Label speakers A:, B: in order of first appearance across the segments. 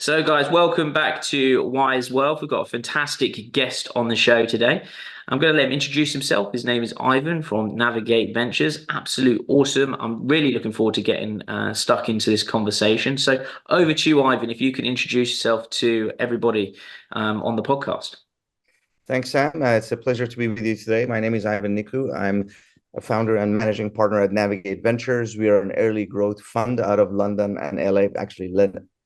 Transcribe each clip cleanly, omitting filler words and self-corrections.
A: So, guys, welcome back to Wise Wealth. We've got a fantastic guest on the show today. I'm going to let him introduce himself. His name is Ivan from Navigate Ventures. Absolute awesome. I'm really looking forward to getting stuck into this conversation. So, over to you, Ivan, if you can introduce yourself to everybody on the podcast.
B: Thanks, Sam. It's a pleasure to be with you today. My name is Ivan Nikkhoo. I'm a founder and managing partner at Navigate Ventures. We are an early growth fund out of London and LA, actually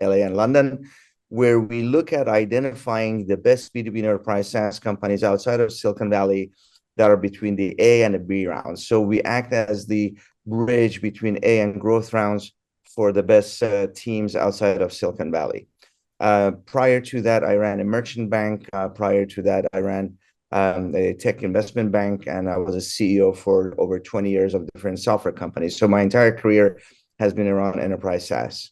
B: LA and London, where we look at identifying the best B2B enterprise SaaS companies outside of Silicon Valley that are between the A and the B rounds. So we act as the bridge between A and growth rounds for the best teams outside of Silicon Valley. Prior to that, I ran a merchant bank. Prior to that, I ran a tech investment bank, and I was a CEO for over 20 years of different software companies. So my entire career has been around enterprise SaaS.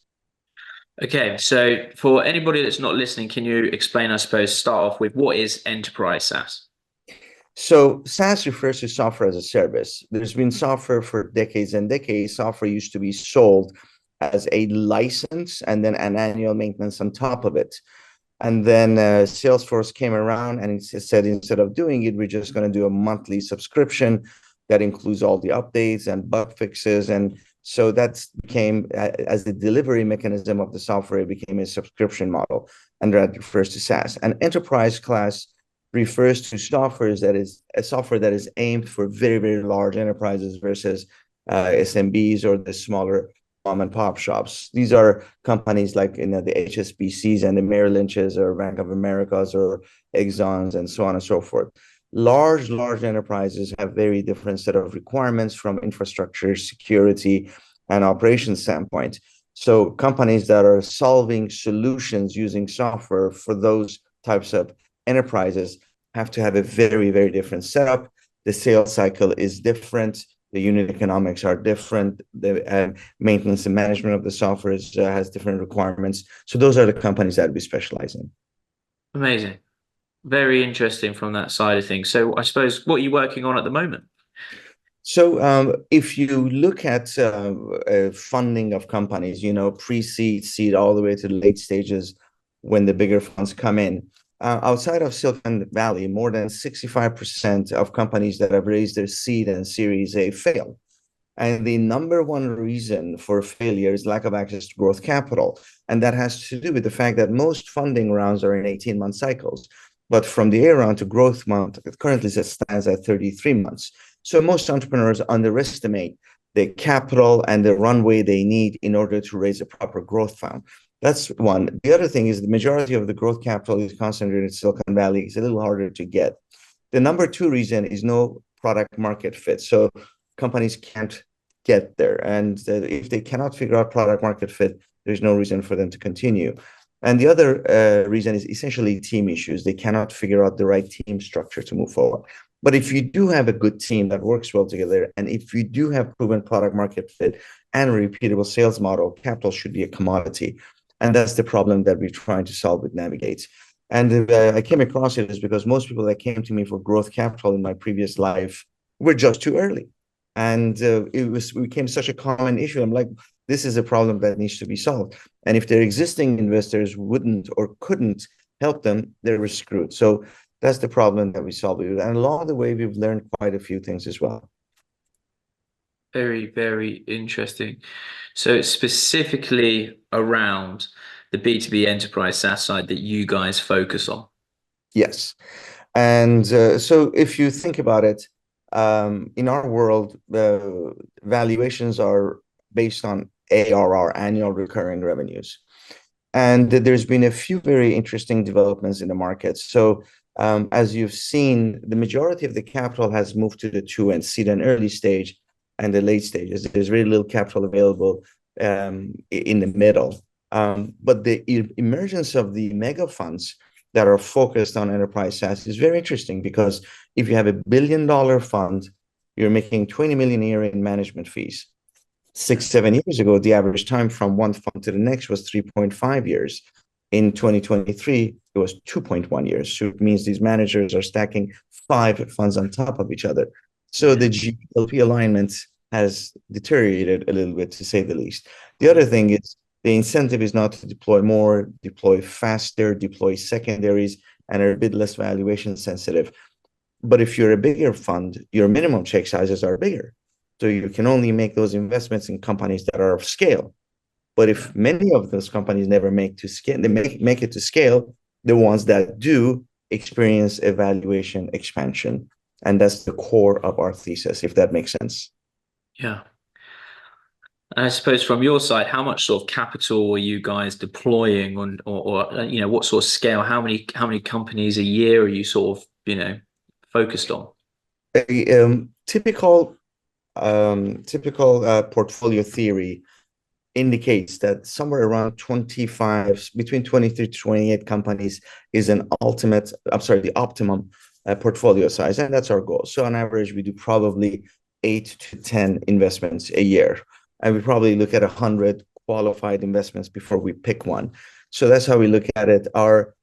A: Okay, so for anybody that's not listening, can you explain, I suppose, start off with what is enterprise SaaS?
B: So SaaS refers to software as a service. There's been software for decades and decades. Software used to be sold as a license and then an annual maintenance on top of it. And then Salesforce came around and it said, instead of doing it, we're just going to do a monthly subscription that includes all the updates and bug fixes. And so that became, as the delivery mechanism of the software, it became a subscription model. And that refers to SaaS. And enterprise class refers to software that is aimed for very, very large enterprises versus SMBs or the smaller mom and pop shops. These are companies like the HSBCs and the Merrill Lynches or Bank of Americas or Exxons and so on and so forth. Large enterprises have very different set of requirements from infrastructure, security, and operations standpoint. So companies that are solving solutions using software for those types of enterprises have to have a very, very different setup. The sales cycle is different. The unit economics are different. The maintenance and management of the software has different requirements. So those are the companies that we specialize in.
A: Amazing. Very interesting from that side of things. So I suppose, what are you working on at the moment?
B: So if you look at funding of companies, pre-seed, seed, all the way to the late stages when the bigger funds come in, outside of Silicon Valley, more than 65% of companies that have raised their seed and Series A fail. And the number one reason for failure is lack of access to growth capital. And that has to do with the fact that most funding rounds are in 18-month cycles. But from the A round to growth month, it currently stands at 33 months. So most entrepreneurs underestimate the capital and the runway they need in order to raise a proper growth fund. That's one. The other thing is the majority of the growth capital is concentrated in Silicon Valley. It's a little harder to get. The number two reason is no product market fit. So companies can't get there. And if they cannot figure out product market fit, there's no reason for them to continue. And the other reason is essentially team issues. They cannot figure out the right team structure to move forward. But if you do have a good team that works well together, and if you do have proven product market fit and a repeatable sales model, capital should be a commodity. And that's the problem that we're trying to solve with Navigate. And I came across it is because most people that came to me for growth capital in my previous life were just too early. And it became such a common issue. I'm like, this is a problem that needs to be solved. And if their existing investors wouldn't or couldn't help them, they were screwed. So that's the problem that we solved. And along the way, we've learned quite a few things as well.
A: Very, very interesting. So it's specifically around the B2B enterprise SaaS side that you guys focus on.
B: Yes. And so if you think about it, in our world, the valuations are based on ARR, annual recurring revenues. And there's been a few very interesting developments in the market. So as you've seen, the majority of the capital has moved to the two and seed and early stage and the late stages. There's very little capital available in the middle. But the emergence of the mega funds that are focused on enterprise SaaS is very interesting because if you have $1 billion fund, you're making 20 million a year in management fees. 6-7 years ago, the average time from one fund to the next was 3.5 years. In 2023, it was 2.1 years. So it means these managers are stacking 5 funds on top of each other. So the GLP alignment has deteriorated a little bit, to say the least. The other thing is The incentive is not to deploy more, deploy faster, deploy secondaries, and are a bit less valuation sensitive. But if you're a bigger fund, your minimum check sizes are bigger. So you can only make those investments in companies that are of scale. But if many of those companies never make to scale, they make it to scale, the ones that do experience a valuation expansion. And that's the core of our thesis, if that makes sense.
A: Yeah. And I suppose from your side, how much sort of capital are you guys deploying on, or what sort of scale? How many companies a year are you sort of focused on?
B: A typical portfolio theory indicates that somewhere around 25, between 23 to 28 companies is the optimum portfolio size, and that's our goal. So on average, we do probably 8 to 10 investments a year, and we probably look at 100 qualified investments before we pick one. So that's how we look at it. Our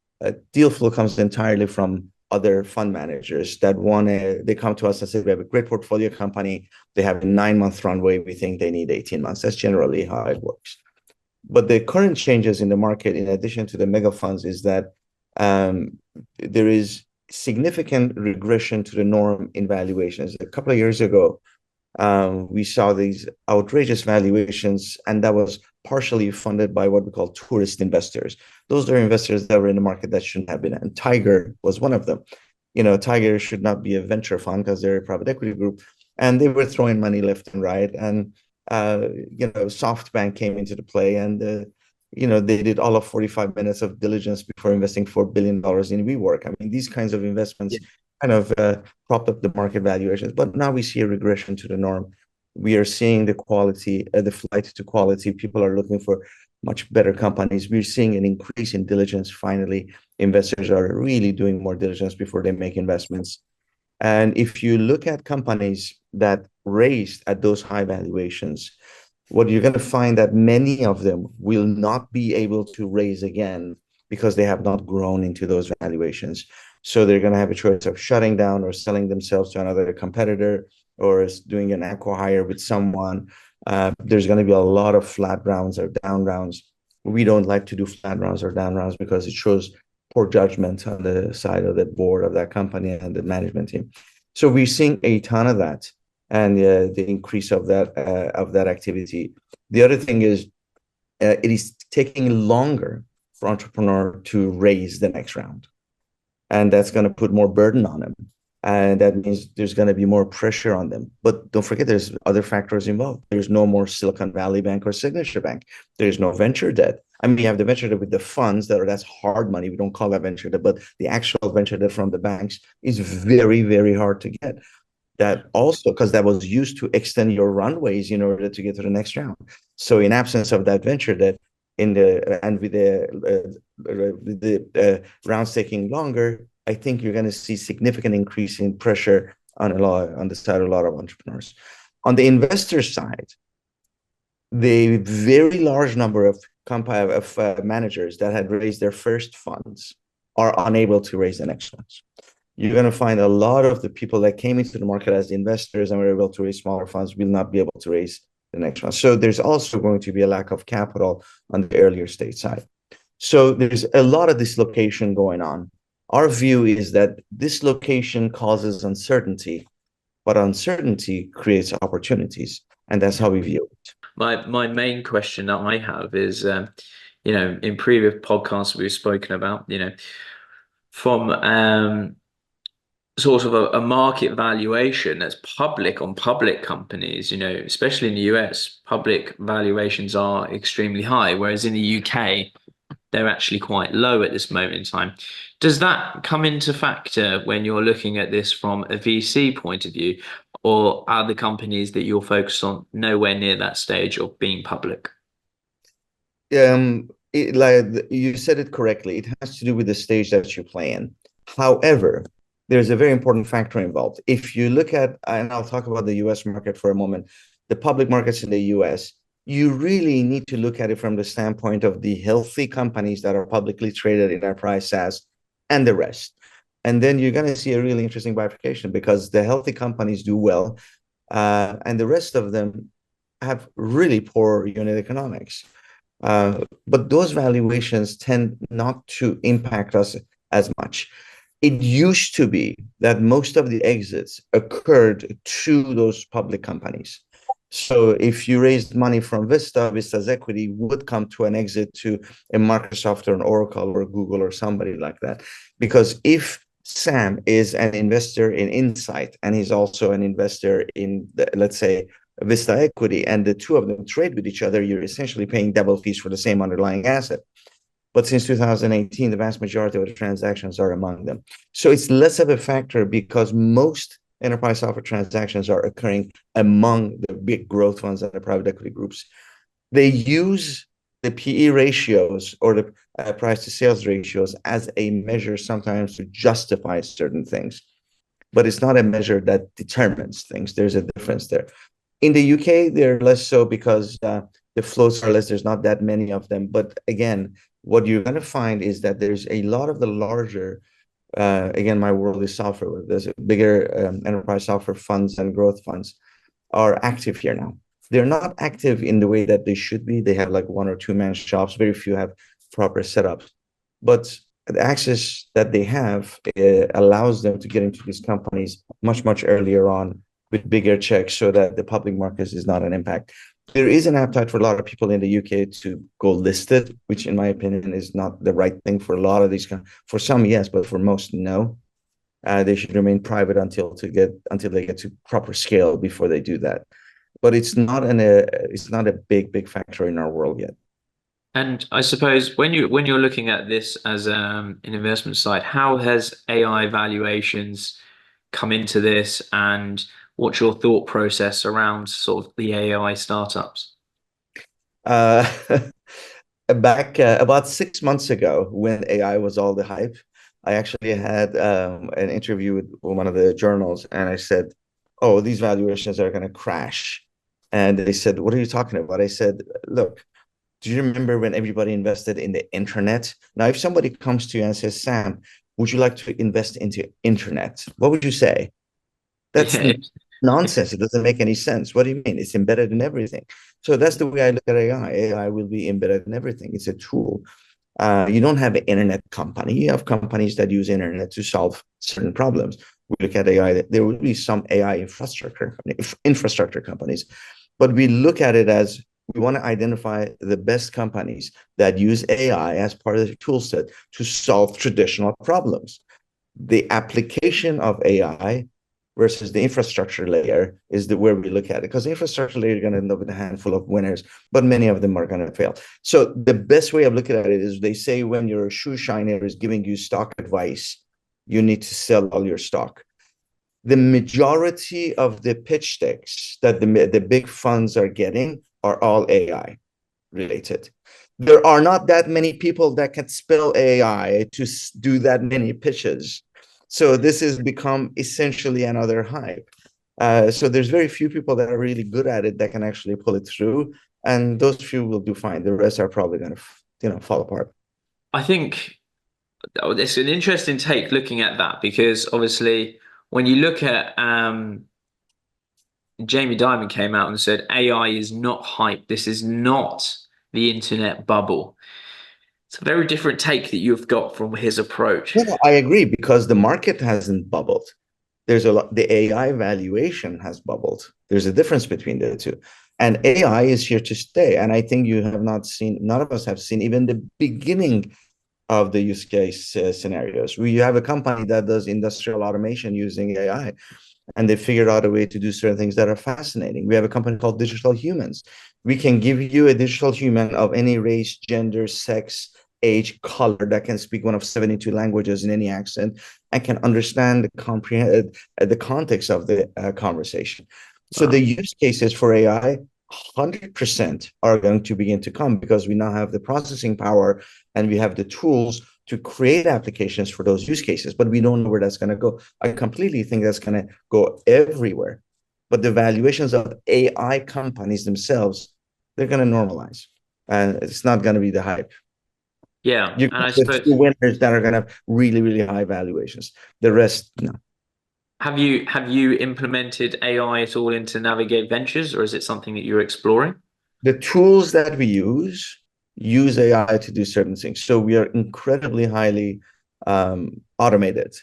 B: deal flow comes entirely from other fund managers that they come to us and say, we have a great portfolio company. They have a 9-month runway. We think they need 18 months. That's generally how it works. But the current changes in the market, in addition to the mega funds, is that there is significant regression to the norm in valuations. A couple of years ago, we saw these outrageous valuations, and that was partially funded by what we call tourist investors. Those are investors that were in the market that shouldn't have been, and Tiger was one of them. Tiger should not be a venture fund because they're a private equity group, and they were throwing money left and right. And SoftBank came into the play, and they did all of 45 minutes of diligence before investing $4 billion in WeWork. I mean, these kinds of investments kind of propped up the market valuations. But now we see a regression to the norm. We are seeing the quality, the flight to quality. People are looking for much better companies. We're seeing an increase in diligence. Finally, investors are really doing more diligence before they make investments. And if you look at companies that raised at those high valuations, what you're going to find that many of them will not be able to raise again because they have not grown into those valuations. So they're going to have a choice of shutting down or selling themselves to another competitor, or doing an acqui-hire with someone. There's going to be a lot of flat rounds or down rounds. We don't like to do flat rounds or down rounds because it shows poor judgment on the side of the board of that company and the management team. So we're seeing a ton of that, and the increase of that activity. The other thing is, it is taking longer for entrepreneur to raise the next round, and that's going to put more burden on them. And that means there's going to be more pressure on them. But don't forget, there's other factors involved. There's no more Silicon Valley Bank or Signature Bank. There's no venture debt. I mean, you have the venture debt with the funds that's hard money. We don't call that venture debt, but the actual venture debt from the banks is very, very hard to get. That also, because that was used to extend your runways in order to get to the next round. So in absence of that venture debt, with the rounds taking longer, I think you're going to see significant increase in pressure on the side of a lot of entrepreneurs. On the investor side, the very large number of managers that had raised their first funds are unable to raise the next ones. You're going to find a lot of the people that came into the market as investors and were able to raise smaller funds will not be able to raise the next one. So there's also going to be a lack of capital on the earlier stage side. So there's a lot of dislocation going on. Our view is that dislocation causes uncertainty, but uncertainty creates opportunities, and that's how we view it.
A: My main question that I have is, in previous podcasts we've spoken about, from sort of a market valuation that's public on public companies, especially in the US, public valuations are extremely high, whereas in the UK, they're actually quite low at this moment in time. Does that come into factor when you're looking at this from a VC point of view, or are the companies that you're focused on nowhere near that stage of being public?
B: Like you said it correctly, it has to do with the stage that you play in. However, there's a very important factor involved. If you look at, and I'll talk about the US market for a moment, the public markets in the US, you really need to look at it from the standpoint of the healthy companies that are publicly traded in enterprise SaaS and the rest. And then you're going to see a really interesting bifurcation, because the healthy companies do well, and the rest of them have really poor unit economics. But those valuations tend not to impact us as much. It used to be that most of the exits occurred to those public companies. So if you raised money from Vista, Vista's equity would come to an exit to a Microsoft or an Oracle or Google or somebody like that. Because if Sam is an investor in Insight and he's also an investor in, let's say, Vista equity, and the two of them trade with each other, you're essentially paying double fees for the same underlying asset. But since 2018, the vast majority of the transactions are among them. So it's less of a factor because most enterprise software transactions are occurring among the big growth funds and the private equity groups. They use the PE ratios or the price to sales ratios as a measure sometimes to justify certain things, but it's not a measure that determines things. There's a difference there. In the UK, they're less so because the floats are less. There's not that many of them. But again, what you're going to find is that there's a lot of the larger, again, my world is software. There's bigger enterprise software funds and growth funds are active here now. They're not active in the way that they should be. They have like one or two man shops. Very few have proper setups. But the access that they have allows them to get into these companies much, much earlier on with bigger checks so that the public markets is not an impact. There is an appetite for a lot of people in the UK to go listed, which in my opinion is not the right thing for a lot of these. For some, yes, but for most, no. They should remain private until they get to proper scale before they do that. But it's not a big factor in our world yet.
A: And I suppose when you're looking at this as an investment side, how has AI valuations come into this, and what's your thought process around sort of the AI startups?
B: Uh, Back about 6 months ago, when AI was all the hype, I actually had an interview with one of the journals, and I said, "Oh, these valuations are going to crash." And they said, "What are you talking about?" I said, "Look, do you remember when everybody invested in the internet? Now, if somebody comes to you and says, 'Sam, would you like to invest into internet?' What would you say?" That's
A: Yeah.
B: nonsense. It doesn't make any sense. What do you mean? It's embedded in everything. So that's the way I look at AI. AI will be embedded in everything. It's a tool. You don't have an internet company. You have companies that use internet to solve certain problems. We look at AI. There will be some AI infrastructure companies, but we look at it as we want to identify the best companies that use AI as part of the tool set to solve traditional problems. The application of AI versus the infrastructure layer is where we look at it, because the infrastructure layer, you're going to end up with a handful of winners, but many of them are going to fail. So the best way of looking at it is they say when your shoe shiner is giving you stock advice, you need to sell all your stock. The majority of the pitch decks that the big funds are getting are all AI related. There are not that many people that can spell AI to do that many pitches. So this has become essentially another hype. So there's very few people that are really good at it that can actually pull it through, and those few will do fine. The rest are probably going to fall apart.
A: I think it's an interesting take looking at that, because obviously when you look at Jamie Dimon came out and said AI is not hype. This is not the internet bubble. It's a very different take that you've got from his approach.
B: No, I agree because the market hasn't bubbled. There's a lot, the AI valuation has bubbled. There's a difference between the two. And AI is here to stay. And I think you have not seen, none of us have seen even the beginning of the use case scenarios. We have a company that does industrial automation using AI, and they figured out a way to do certain things that are fascinating. We have a company called Digital Humans. We can give you a digital human of any race, gender, sex, age, color that can speak one of 72 languages in any accent and can understand, comprehend the context of the conversation. So the
A: Wow.
B: use cases for AI 100% are going to begin to come because we now have the processing power and we have the tools to create applications for those use cases, but we don't know where that's going to go. I completely think that's going to go everywhere. But the valuations of AI companies themselves, they're going to normalize. And it's not going to be the hype.
A: Yeah,
B: You
A: and
B: got
A: I
B: the few
A: suppose
B: winners that are going to have really, really high valuations. The rest, no.
A: have you implemented AI at all into Navigate Ventures, or is it something that you're exploring?
B: The tools that we use use AI to do certain things. So we are incredibly highly automated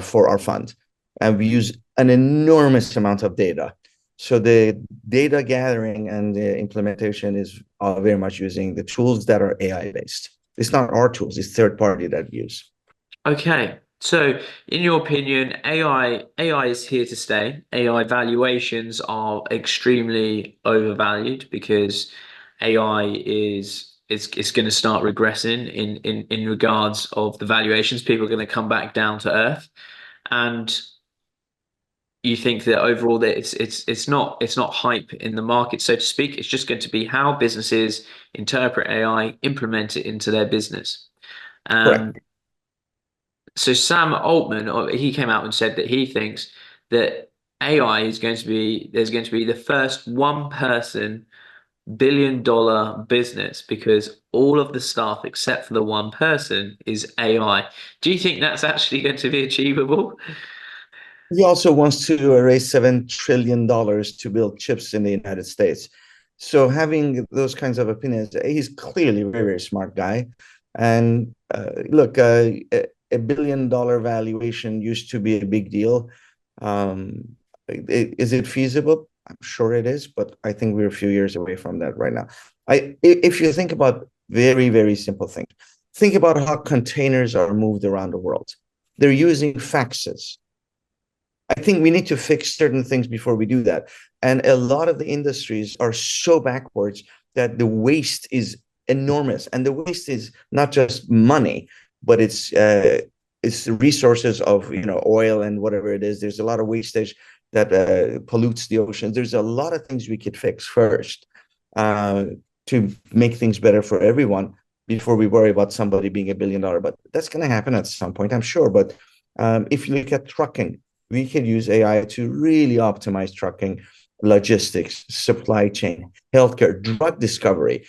B: for our fund, and we use an enormous amount of data. So the data gathering and the implementation is very much using the tools that are AI based. It's not our tools; it's third party that we use.
A: Okay. So, in your opinion, AI is here to stay. AI valuations are extremely overvalued because AI is going to start regressing in regards of the valuations. People are going to come back down to earth, and you think that overall that it's not hype in the market, so to speak. It's just going to be how businesses interpret AI, implement it into their business. Um,
B: Correct.
A: So Sam Altman, he came out and said that he thinks that AI is going to be there's going to be the first one person billion-dollar business because all of the staff except for the one person is AI. Do you think that's actually going to be achievable?
B: He also wants to raise $7 trillion to build chips in the United States. So having those kinds of opinions, he's clearly a very, very smart guy. And look, $1 billion valuation used to be a big deal. Is it feasible? I'm sure it is, but I think we're a few years away from that right now. If you think about very, very simple things, think about how containers are moved around the world. They're using faxes. I think we need to fix certain things before we do that. And a lot of the industries are so backwards that the waste is enormous. And the waste is not just money, but it's the resources of oil and whatever it is. There's a lot of wastage that pollutes the ocean. There's a lot of things we could fix first uh, to make things better for everyone before we worry about somebody being $1 billion. But that's going to happen at some point, I'm sure. But if you look at trucking, we can use AI to really optimize trucking, logistics, supply chain, healthcare, drug discovery.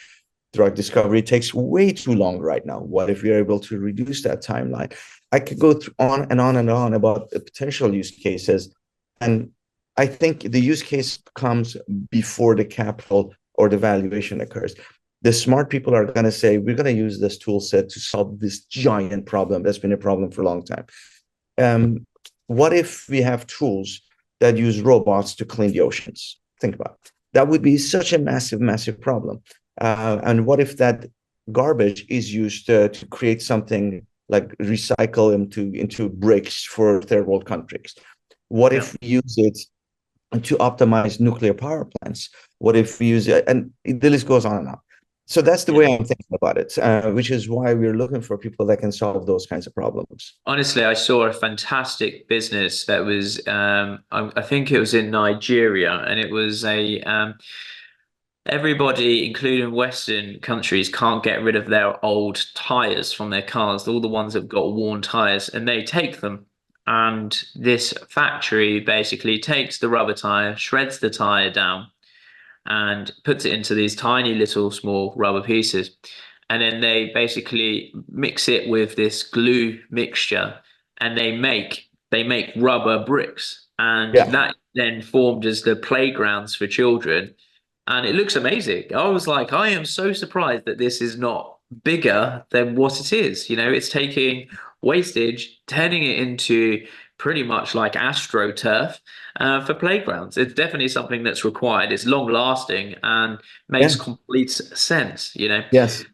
B: Drug discovery takes way too long right now. What if we're able to reduce that timeline? I could go on and on and on about the potential use cases. And I think the use case comes before the capital or the valuation occurs. The smart people are going to say, we're going to use this tool set to solve this giant problem that's been a problem for a long time. Um, what if we have tools that use robots to clean the oceans? Think about it. That would be such a massive, massive problem. And what if that garbage is used to create something like recycle into bricks for third world countries? What
A: Yeah.
B: if we use it to optimize nuclear power plants? What if we use it? And the list goes on and on. So that's the
A: Yeah.
B: way I'm thinking about it, which is why we're looking for people that can solve those kinds of problems.
A: Honestly, I saw a fantastic business that was, I think it was in Nigeria, and it was a everybody, including Western countries, can't get rid of their old tires from their cars, all the ones that have got worn tires, and they take them. And this factory basically takes the rubber tire, shreds the tire down, and puts it into these tiny little small rubber pieces. And then they basically mix it with this glue mixture and they make rubber bricks. And
B: Yeah,
A: that then formed as the playgrounds for children. And it looks amazing. I was like, I am so surprised that this is not bigger than what it is. It's taking wastage, turning it into pretty much like AstroTurf for playgrounds. It's definitely something that's required. It's long lasting and makes
B: yeah,
A: complete sense.
B: yes.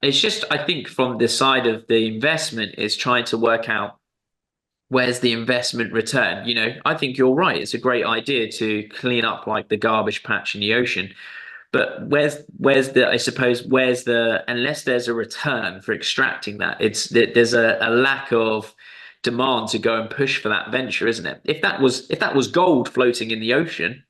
A: It's just, I think, from the side of the investment, is trying to work out where's the investment return. I think you're right. It's a great idea to clean up like the garbage patch in the ocean. But where's the I suppose where's the unless there's a return for extracting that, there's a lack of demand to go and push for that venture, isn't it? If that was gold floating in the ocean,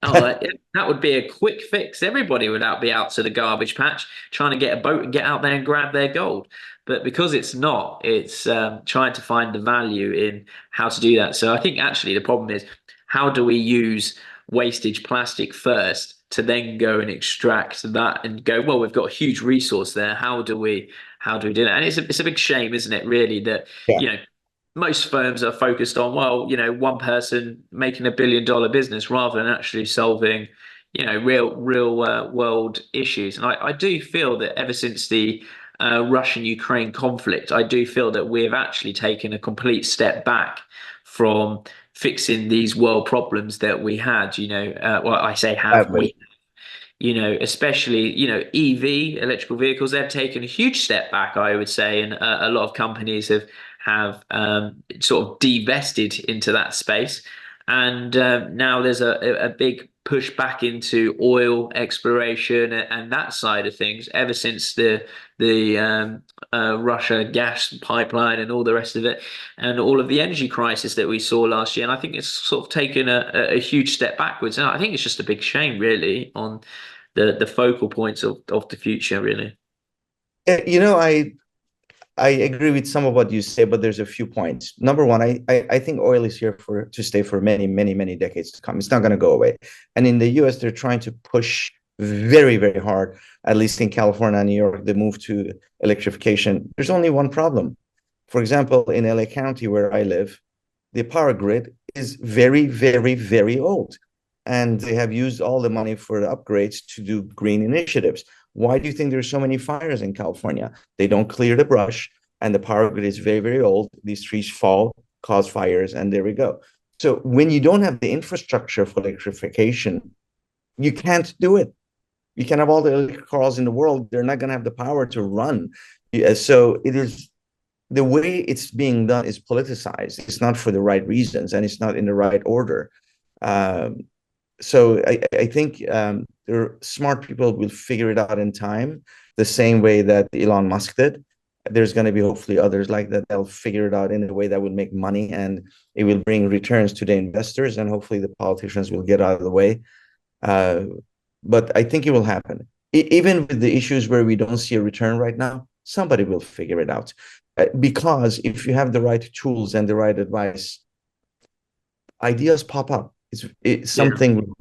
A: oh, that would be a quick fix. Everybody would be out to the garbage patch trying to get a boat and get out there and grab their gold. But because it's not, it's trying to find the value in how to do that. So I think actually the problem is how do we use wastage plastic first to then go and extract that and go, well, we've got a huge resource there. How do we do that? And it's a big shame, isn't it, really, that
B: Yeah.
A: you know most firms are focused on, well, one person making $1 billion business rather than actually solving, real world issues. And I do feel that ever since the Russian-Ukraine conflict, I do feel that we've actually taken a complete step back from fixing these world problems that we had. Well, I say have,
B: Sadly.
A: we, especially, EV, electrical vehicles, they've taken a huge step back, I would say, and a lot of companies have sort of divested into that space. And now there's a big push back into oil exploration and that side of things ever since the Russia gas pipeline and all the rest of it, and all of the energy crisis that we saw last year. And I think it's sort of taken a huge step backwards. And I think it's just a big shame, really, on the focal points of the future, really.
B: I agree with some of what you say, but there's a few points. Number one, I think oil is here to stay for many, many, many decades to come. It's not going to go away. And in the US, they're trying to push very, very hard, at least in California and New York, the move to electrification. There's only one problem. For example, in LA County, where I live, the power grid is very, very, very old. And they have used all the money for the upgrades to do green initiatives. Why do you think there's so many fires in California? They don't clear the brush, and the power grid is very, very old. These trees fall, cause fires, and there we go. So when you don't have the infrastructure for electrification, you can't do it. You can have all the electric cars in the world. They're not going to have the power to run. So it is the way it's being done is politicized. It's not for the right reasons, and it's not in the right order. Um, so I think there smart people will figure it out in time, the same way that Elon Musk did. There's going to be hopefully others like that. They'll figure it out in a way that will make money and it will bring returns to the investors, and hopefully the politicians will get out of the way. Uh, but I think it will happen. Even with the issues where we don't see a return right now, somebody will figure it out. Because if you have the right tools and the right advice, ideas pop up. It's
A: Yeah.
B: something.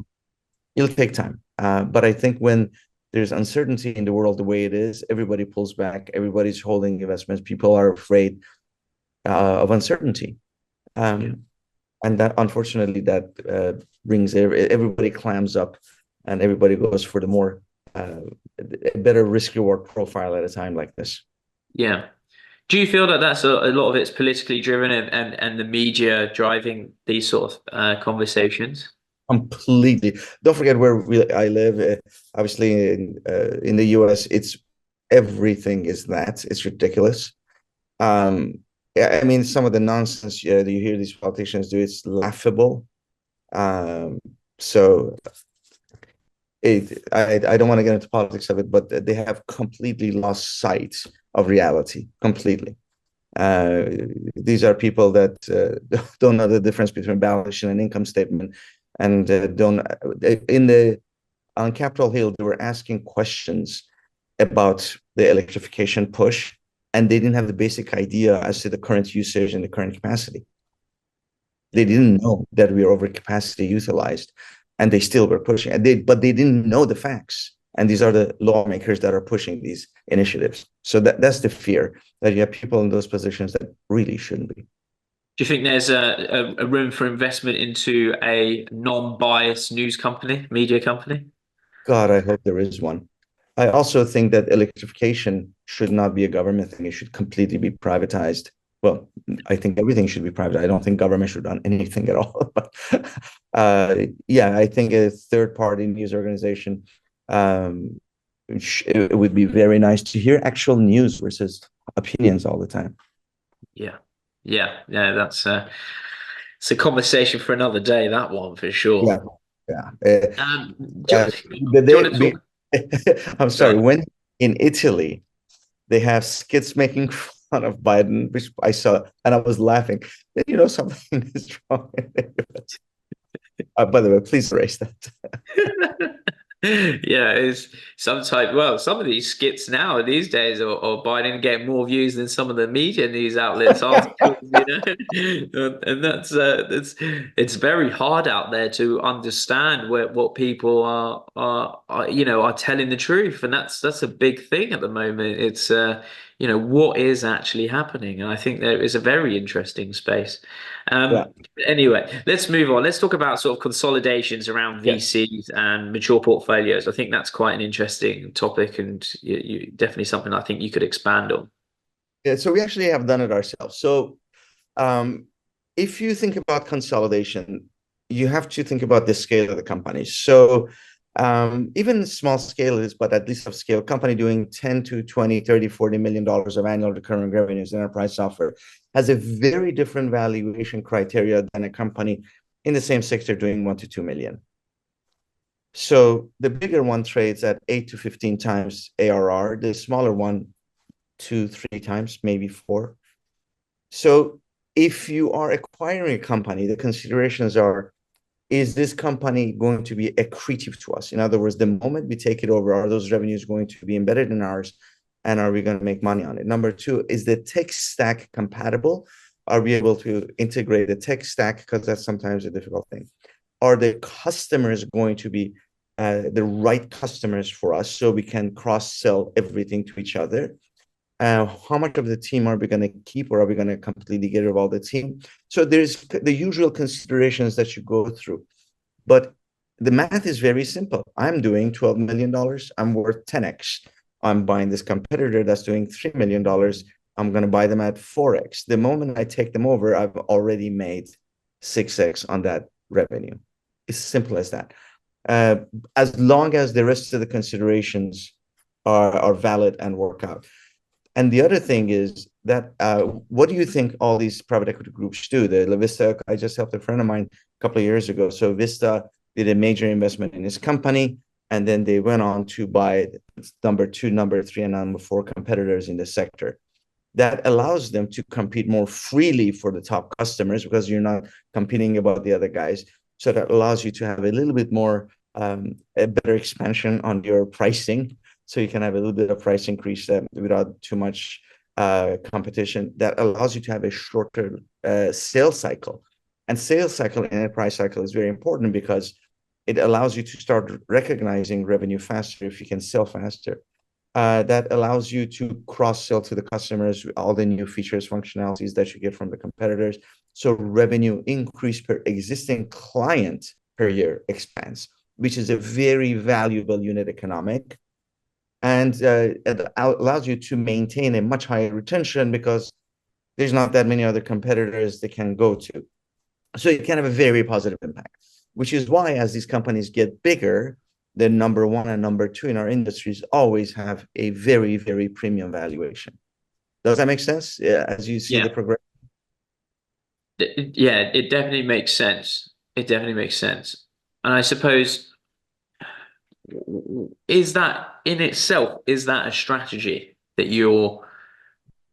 B: It'll take time, but I think when there's uncertainty in the world the way it is, everybody pulls back. Everybody's holding investments. People are afraid of uncertainty,
A: Yeah.
B: um, and that unfortunately that brings everybody clams up, and everybody goes for the more a better risk reward profile at a time like this.
A: Yeah. Do you feel that that's a lot of it's politically driven and the media driving these sort of conversations?
B: Completely. Don't forget I live. Obviously, in the U.S., it's everything is that. It's ridiculous. Yeah, I mean, some of the nonsense that you hear these politicians do, it's laughable. Um, so I don't want to get into politics of it, but they have completely lost sight of reality completely. Uh, these are people that don't know the difference between balance sheet and income statement, and don't in the on Capitol Hill they were asking questions about the electrification push, and they didn't have the basic idea as to the current usage and the current capacity. They didn't know that we were over capacity utilized, and they still were pushing. But they didn't know the facts. And these are the lawmakers that are pushing these initiatives. So that's the fear, that you have people in those positions that really shouldn't be.
A: Do you think there's a room for investment into a non-biased news company, media company?
B: God, I hope there is one. I also think that electrification should not be a government thing. It should completely be privatized. Well, I think everything should be private. I don't think government should run anything at all. But yeah, I think a third-party news organization, it would be very nice to hear actual news versus opinions all the time.
A: Yeah. Yeah. That's it's a conversation for another day, that one for sure.
B: Yeah, yeah.
A: Do you want to
B: Be,
A: talk?
B: I'm
A: Go
B: sorry.
A: on.
B: When in Italy, they have skits making fun of Biden, which I saw, and I was laughing. Then you know something is wrong. By the way, please erase that.
A: Yeah, it's sometimes, well, some of these skits now these days are Biden getting more views than some of the media news outlets articles, and that's it's very hard out there to understand what people are telling the truth, and that's a big thing at the moment. what is actually happening. And I think there is a very interesting space.
B: Yeah.
A: Anyway, let's move on. Let's talk about sort of consolidations around
B: Yes.
A: VCs and mature portfolios. I think that's quite an interesting topic, and definitely something I think you could expand on.
B: Yeah, so we actually have done it ourselves. So um, if you think about consolidation, you have to think about the scale of the company. So even small scale is, but at least of scale, company doing 10 to 20, 30, $40 million of annual recurring revenues in enterprise software has a very different valuation criteria than a company in the same sector doing 1 to 2 million. So the bigger one trades at 8 to 15 times ARR, the smaller one 2, 3 times, maybe 4. So if you are acquiring a company, the considerations are, is this company going to be accretive to us? In other words, the moment we take it over, are those revenues going to be embedded in ours? And are we going to make money on it? Number two, is the tech stack compatible? Are we able to integrate the tech stack? Because that's sometimes a difficult thing. Are the customers going to be the right customers for us so we can cross-sell everything to each other? How much of the team are we going to keep, or are we going to completely get rid of all the team? So there's the usual considerations that you go through, but the math is very simple. I'm doing $12 million. I'm worth 10x. I'm buying this competitor that's doing $3 million. I'm going to buy them at 4x. The moment I take them over, I've already made 6x on that revenue. It's simple as that. Uh, as long as the rest of the considerations are valid and work out. And the other thing is that what do you think all these private equity groups do? The Vista, I just helped a friend of mine a couple of years ago. So Vista did a major investment in his company, and then they went on to buy number 2, number 3, and number 4 competitors in the sector. That allows them to compete more freely for the top customers because you're not competing about the other guys. So that allows you to have a little bit more, a better expansion on your pricing, so you can have a little bit of price increase without too much competition. That allows you to have a shorter sales cycle. And sales cycle and enterprise cycle is very important because it allows you to start recognizing revenue faster if you can sell faster. That allows you to cross-sell to the customers all the new features, functionalities that you get from the competitors. So revenue increase per existing client per year expands, which is a very valuable unit economic. And it allows you to maintain a much higher retention because there's not that many other competitors they can go to. So it can have a very positive impact, which is why as these companies get bigger, the number 1 and number 2 in our industries always have a very, very premium valuation. Does that make sense? Yeah, as you see the
A: Yeah.
B: progression?
A: Yeah, it definitely makes sense. It definitely makes sense. And I suppose, is that in itself, is that a strategy that you're,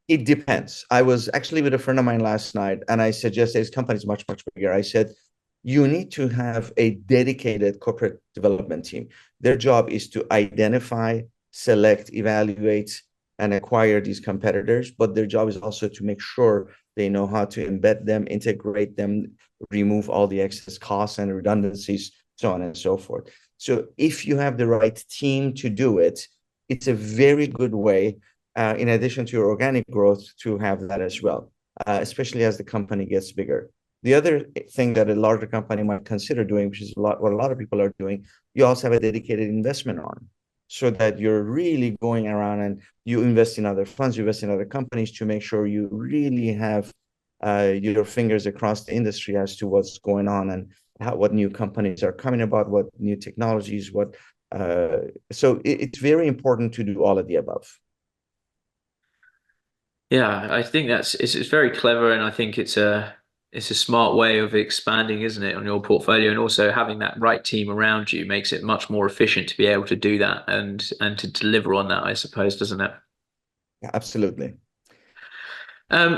B: It depends. I was actually with a friend of mine last night, and I suggested his company is much, much bigger. I said, you need to have a dedicated corporate development team. Their job is to identify, select, evaluate, and acquire these competitors. But their job is also to make sure they know how to embed them, integrate them, remove all the excess costs and redundancies, so on and so forth. So if you have the right team to do it, it's a very good way, in addition to your organic growth, to have that as well, especially as the company gets bigger. The other thing that a larger company might consider doing, which is what a lot of people are doing, you also have a dedicated investment arm so that you're really going around and you invest in other funds, you invest in other companies to make sure you really have your fingers across the industry as to what's going on and what new companies are coming about, what new technologies, so it's very important to do all of the above.
A: yeah, I think it's very clever, and I think it's a smart way of expanding, isn't it, on your portfolio, and also having that right team around you makes it much more efficient to be able to do that and to deliver on that, I suppose, doesn't it?
B: Yeah, absolutely.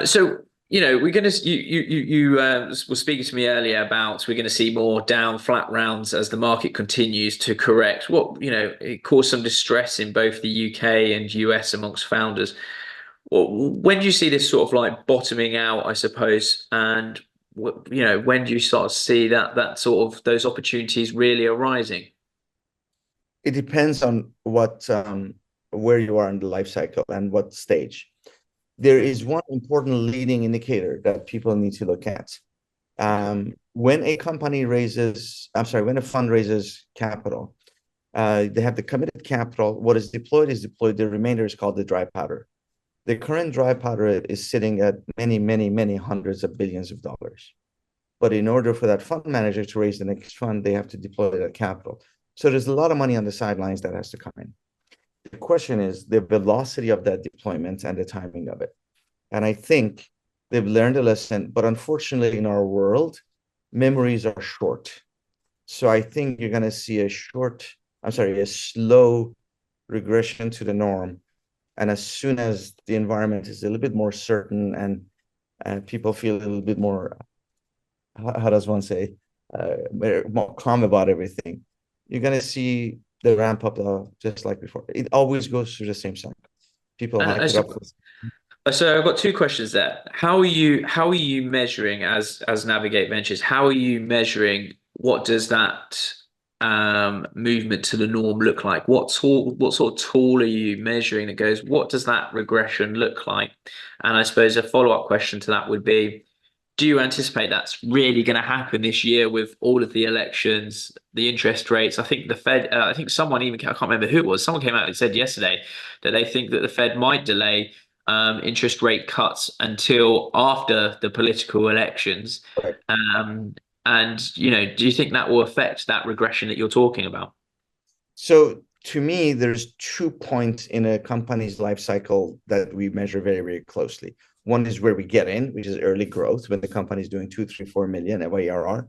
A: So we're gonna you were speaking to me earlier about we're gonna see more down flat rounds as the market continues to correct. It caused some distress in both the UK and US amongst founders. Well, when do you see this sort of like bottoming out, I suppose, and when do you start to see that sort of those opportunities really arising?
B: It depends on what. where you are in the life cycle and what stage. There is one important leading indicator that people need to look at. When a company raises, I'm sorry, when a fund raises capital, they have the committed capital. What is deployed. The remainder is called the dry powder. The current dry powder is sitting at many, many, many hundreds of billions of dollars. But in order for that fund manager to raise the next fund, they have to deploy that capital. So there's a lot of money on the sidelines that has to come in. The question is the velocity of that deployment and the timing of it. And I think they've learned a lesson, but unfortunately in our world, memories are short. So I think you're going to see a slow regression to the norm. And as soon as the environment is a little bit more certain and people feel a little bit more, how does one say, more calm about everything, you're going to see the ramp up just like before. It always goes through the same cycle. People hype it up.
A: So I've got two questions there. How are you measuring as Navigate Ventures? How are you measuring what does that movement to the norm look like? What sort of tool are you measuring that goes, what does that regression look like? And I suppose a follow-up question to that would be, do you anticipate that's really going to happen this year with all of the elections, the interest rates? I think the Fed, I think someone even, I can't remember who it was, someone came out and said yesterday that they think that the Fed might delay interest rate cuts until after the political elections.
B: Right.
A: And, do you think that will affect that regression that you're talking about?
B: So to me, there's 2 points in a company's life cycle that we measure very, very closely. One is where we get in, which is early growth, when the company is doing 2, 3, 4 million ARR.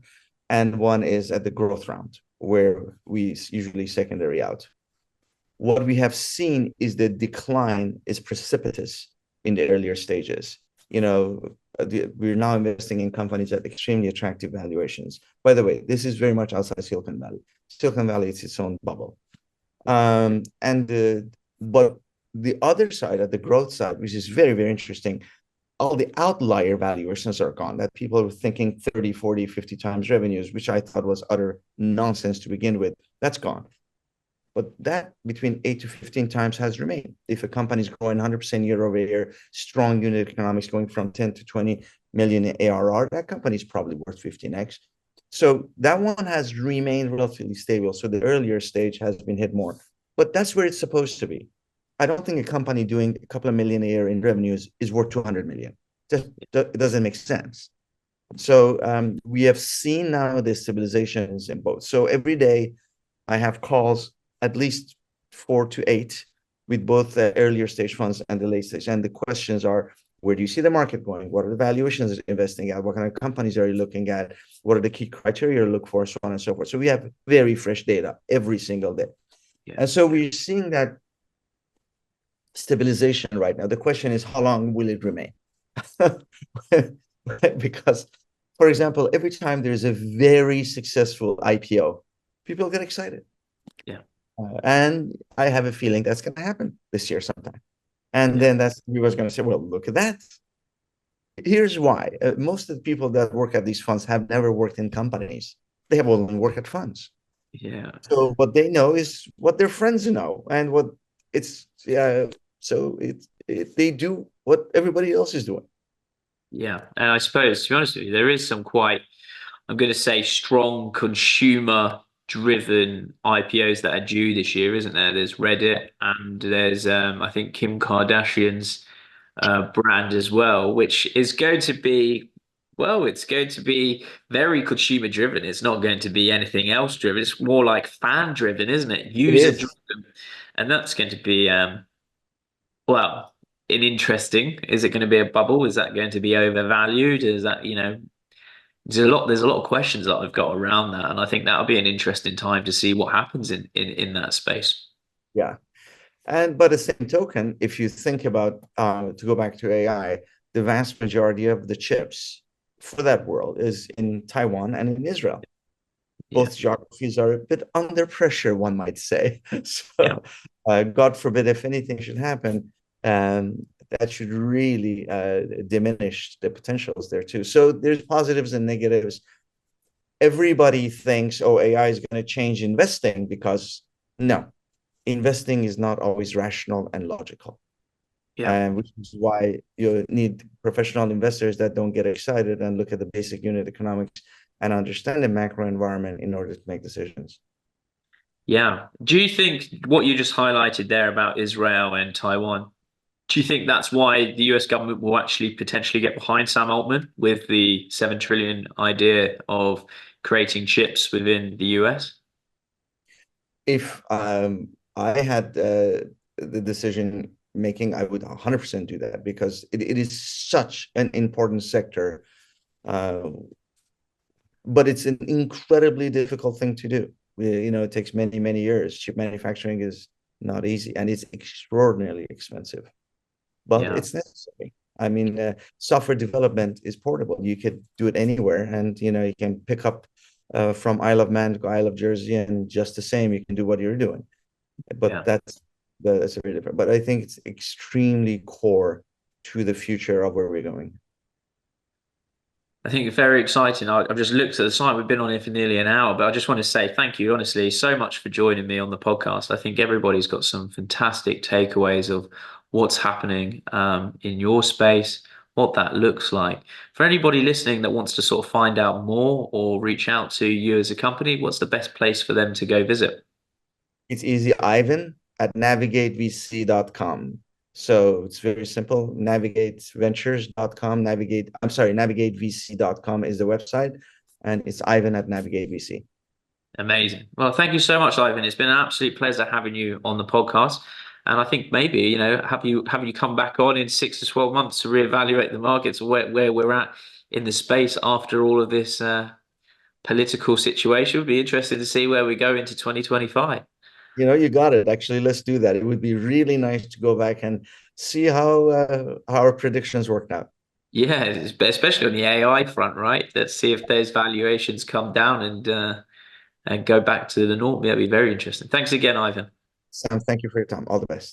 B: And one is at the growth round, where we usually secondary out. What we have seen is the decline is precipitous in the earlier stages. We're now investing in companies at extremely attractive valuations. By the way, this is very much outside Silicon Valley. Silicon Valley is its own bubble. But the other side, at the growth side, which is very, very interesting, all the outlier valuations are gone, that people were thinking 30, 40, 50 times revenues, which I thought was utter nonsense to begin with. That's gone. But that between 8 to 15 times has remained. If a company is growing 100% year over year, strong unit economics going from 10 to 20 million in ARR, that company is probably worth 15x. So that one has remained relatively stable. So the earlier stage has been hit more. But that's where it's supposed to be. I don't think a company doing a couple of million a year in revenues is worth 200 million. It doesn't make sense. So we have seen now the stabilizations in both. So every day I have calls, at least 4 to 8, with both the earlier stage funds and the late stage. And the questions are, where do you see the market going? What are the valuations investing at? What kind of companies are you looking at? What are the key criteria you look for? So on and so forth. So we have very fresh data every single day. Yeah. And so we're seeing that stabilization right now. The question is, how long will it remain? Because, for example, every time there's a very successful IPO, people get excited.
A: Yeah.
B: And I have a feeling that's going to happen this year sometime. And then we was going to say, well, look at that. Here's why. Most of the people that work at these funds have never worked in companies. They have only worked at funds.
A: Yeah.
B: So what they know is what their friends know, and what it's so they do what everybody else is doing.
A: Yeah, and I suppose, to be honest with you, there is some quite, I'm going to say, strong consumer-driven IPOs that are due this year, isn't there? There's Reddit, and there's, I think, Kim Kardashian's brand as well, which is going to be, well, it's going to be very consumer-driven. It's not going to be anything else driven. It's more like fan-driven, isn't it? User-driven, and that's going to be, well, interesting. Is it going to be a bubble? Is that going to be overvalued? Is that, there's a lot of questions that I've got around that, and I think that'll be an interesting time to see what happens in that space.
B: Yeah. And by the same token, if you think about to go back to AI, the vast majority of the chips for that world is in Taiwan and in Israel. Both geographies are a bit under pressure, one might say. So, God forbid, if anything should happen, that should really diminish the potentials there too. So there's positives and negatives. Everybody thinks, oh, AI is going to change investing, because no, investing is not always rational and logical.
A: Yeah.
B: And which is why you need professional investors that don't get excited and look at the basic unit economics and understand the macro environment in order to make decisions.
A: Yeah. Do you think what you just highlighted there about Israel and Taiwan, do you think that's why the US government will actually potentially get behind Sam Altman with the 7 trillion idea of creating chips within the US?
B: If I had the decision making, I would 100% do that because it is such an important sector. Uh, but it's an incredibly difficult thing to do. It takes many, many years. Chip manufacturing is not easy and it's extraordinarily expensive, but
A: Yeah.
B: it's necessary. I mean, software development is portable. You could do it anywhere, and you can pick up from Isle of Man to Isle of Jersey, and just the same, you can do what you're doing. But
A: Yeah.
B: that's very different. But I think it's extremely core to the future of where we're going.
A: I think it's very exciting. I've just looked at the site. We've been on here for nearly an hour, but I just want to say thank you, honestly, so much for joining me on the podcast. I think everybody's got some fantastic takeaways of what's happening in your space, what that looks like. For anybody listening that wants to sort of find out more or reach out to you as a company, what's the best place for them to go visit?
B: It's easy, Ivan at navigatevc.com. So it's very simple. Navigateventures.com, navigatevc.com is the website, and it's Ivan at navigatevc.
A: Amazing. Well, thank you so much, Ivan. It's been an absolute pleasure having you on the podcast. And I think maybe, have you come back on in 6 to 12 months to reevaluate the markets where we're at in the space after all of this political situation. Would be interested to see where we go into 2025.
B: You got it. Actually, let's do that. It would be really nice to go back and see how our predictions worked out.
A: Yeah, especially on the AI front, right? Let's see if those valuations come down and go back to the norm. That'd be very interesting. Thanks again, Ivan.
B: Sam, thank you for your time. All the best.